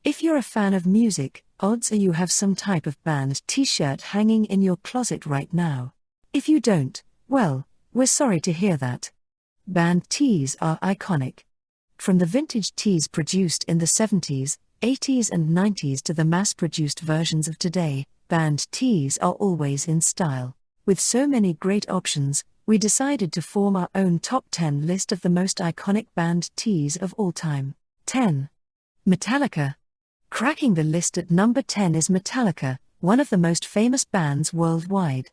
If you're a fan of music, odds are you have some type of band t-shirt hanging in your closet right now. If you don't, well, we're sorry to hear that. Band tees are iconic. From the vintage tees produced in the 70s, 80s and 90s to the mass-produced versions of today, band tees are always in style. With so many great options, we decided to form our own top 10 list of the most iconic band tees of all time. 10. Metallica. Cracking the list at number 10 is Metallica, one of the most famous bands worldwide.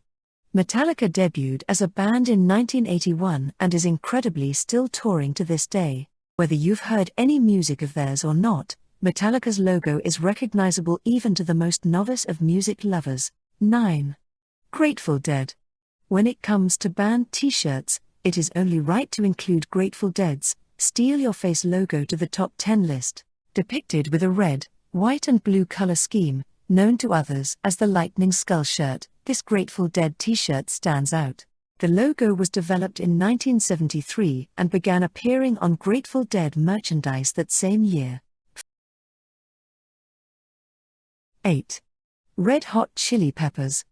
Metallica debuted as a band in 1981 and is incredibly still touring to this day. Whether you've heard any music of theirs or not, Metallica's logo is recognizable even to the most novice of music lovers. 9. Grateful Dead. When it comes to band t-shirts, it is only right to include Grateful Dead's Steal Your Face logo to the top 10 list. Depicted with a red, white and blue color scheme, known to others as the Lightning Skull shirt, this Grateful Dead t-shirt stands out. The logo was developed in 1973 and began appearing on Grateful Dead merchandise that same year. 8. Red Hot Chili Peppers.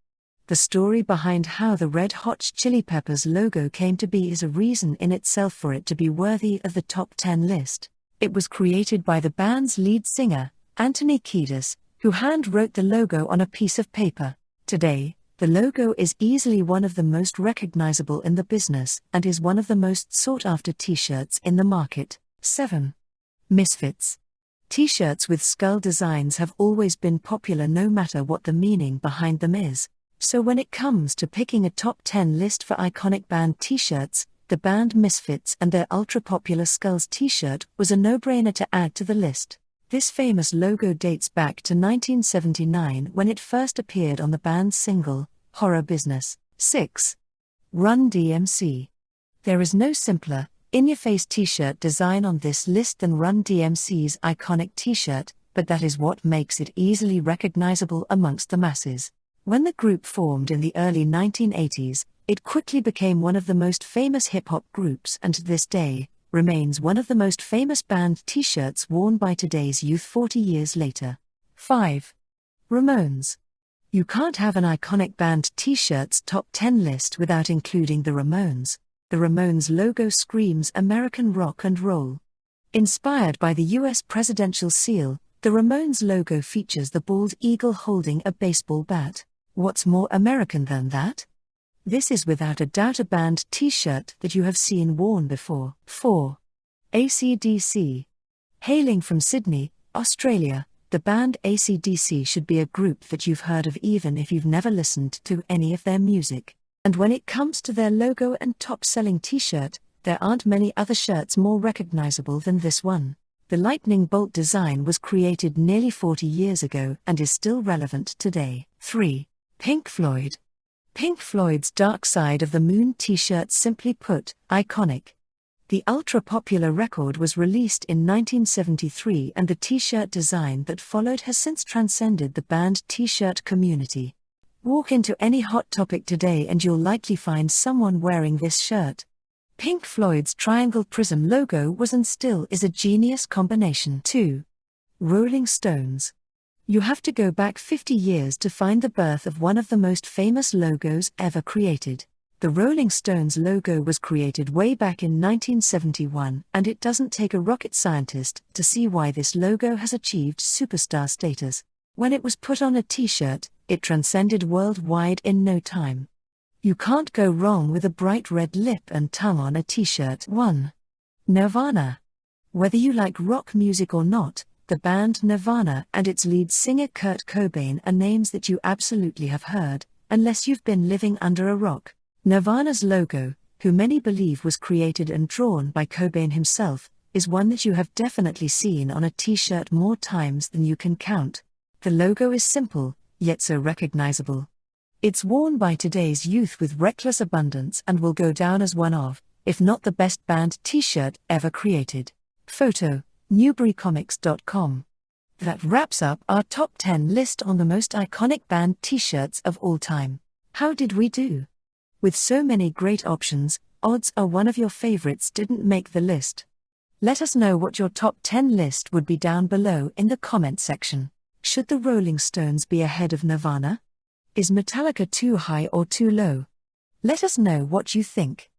The story behind how the Red Hot Chili Peppers logo came to be is a reason in itself for it to be worthy of the top 10 list. It was created by the band's lead singer, Anthony Kiedis, who hand-wrote the logo on a piece of paper. Today, the logo is easily one of the most recognizable in the business and is one of the most sought-after t-shirts in the market. 7. Misfits. T-shirts with skull designs have always been popular no matter what the meaning behind them is. So when it comes to picking a top 10 list for iconic band t-shirts, the band Misfits and their ultra-popular Skulls t-shirt was a no-brainer to add to the list. This famous logo dates back to 1979 when it first appeared on the band's single, Horror Business. 6. Run DMC. There is no simpler, in-your-face t-shirt design on this list than Run DMC's iconic t-shirt, but that is what makes it easily recognizable amongst the masses. When the group formed in the early 1980s, it quickly became one of the most famous hip-hop groups and to this day, remains one of the most famous band t-shirts worn by today's youth 40 years later. 5. Ramones. You can't have an iconic band t-shirt's top 10 list without including the Ramones. The Ramones logo screams American rock and roll. Inspired by the US presidential seal, the Ramones logo features the bald eagle holding a baseball bat. What's more American than that? This is without a doubt a band t-shirt that you have seen worn before. 4. AC/DC. Hailing from Sydney, Australia, the band AC/DC should be a group that you've heard of even if you've never listened to any of their music. And when it comes to their logo and top-selling t-shirt, there aren't many other shirts more recognizable than this one. The lightning bolt design was created nearly 40 years ago and is still relevant today. 3. Pink Floyd. Pink Floyd's Dark Side of the Moon t-shirt, simply put, iconic. The ultra-popular record was released in 1973 and the t-shirt design that followed has since transcended the band t-shirt community. Walk into any Hot Topic today and you'll likely find someone wearing this shirt. Pink Floyd's triangle prism logo was and still is a genius combination. 2. Rolling Stones. You have to go back 50 years to find the birth of one of the most famous logos ever created. The Rolling Stones logo was created way back in 1971, and it doesn't take a rocket scientist to see why this logo has achieved superstar status. When it was put on a t-shirt, it transcended worldwide in no time. You can't go wrong with a bright red lip and tongue on a t-shirt. 1. Nirvana. Whether you like rock music or not, the band Nirvana and its lead singer Kurt Cobain are names that you absolutely have heard, unless you've been living under a rock. Nirvana's logo, who many believe was created and drawn by Cobain himself, is one that you have definitely seen on a t-shirt more times than you can count. The logo is simple, yet so recognizable. It's worn by today's youth with reckless abundance and will go down as one of, if not the best band t-shirt ever created. Photo, newburycomics.com. That wraps up our top 10 list on the most iconic band t-shirts of all time. How did we do? With so many great options, odds are one of your favorites didn't make the list. Let us know what your top 10 list would be down below in the comment section. Should the Rolling Stones be ahead of Nirvana? Is Metallica too high or too low? Let us know what you think.